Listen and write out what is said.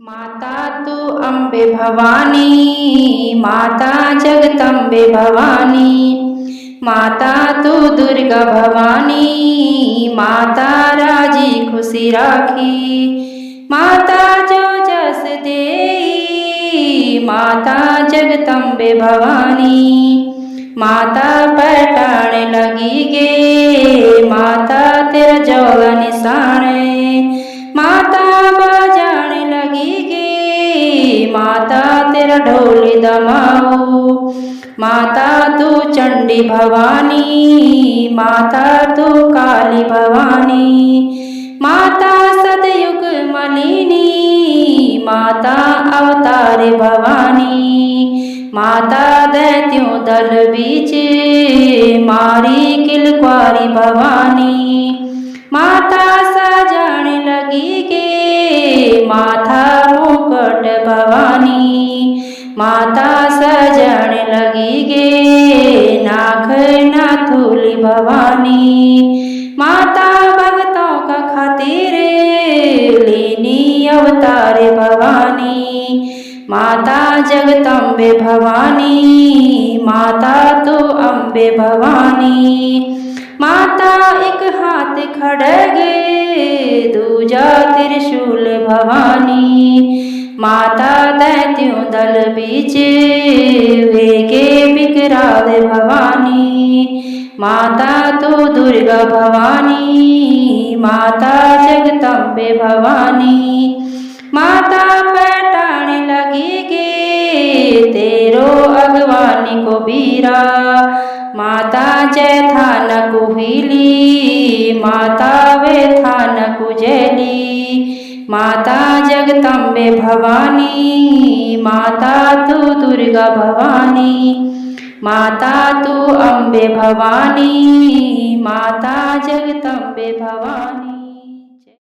माता तू अम्बे भवानी, माता जगदम्बे भवानी, माता तू दुर्गा भवानी, माता राजी खुशी राखी, माता जो जस देई, माता जगदम्बे भवानी, माता पटाण लगी गे, माता तेरा जोगा निशान माता बजाने लगी गे, माता तेरा ढोल दमाओ, माता तू चंडी भवानी, माता तू काली भवानी, माता सतयुग मलिनी, माता अवतार भवानी, माता दैत्यों दल बीच मारी किलक्वारी भवानी, माता सजान लगी गे, माता मुकुट भवानी, माता सजान लगी गे, नाख नाथुली भवानी, माता भक्तों का खातिर लेनी अवतार भवानी, माता जगदम्बे भवानी, माता तू अम्बे भवानी, माता एक हाथ खड़गे दूजा त्रिशूल भवानी, माता दैत्यों दल बीच वेगे विकराल भवानी, माता तू दुर्गा भवानी, माता जगदम्बे भवानी, माता पटाण लगी गे तेरो अगवानी को बीरा, माता जय थान कुहिली, माता वे थान कुजेली, माता जगदम्बे भवानी, माता तू दुर्गा भवानी, माता तू अम्बे भवानी, माता जगदम्बे भवानी।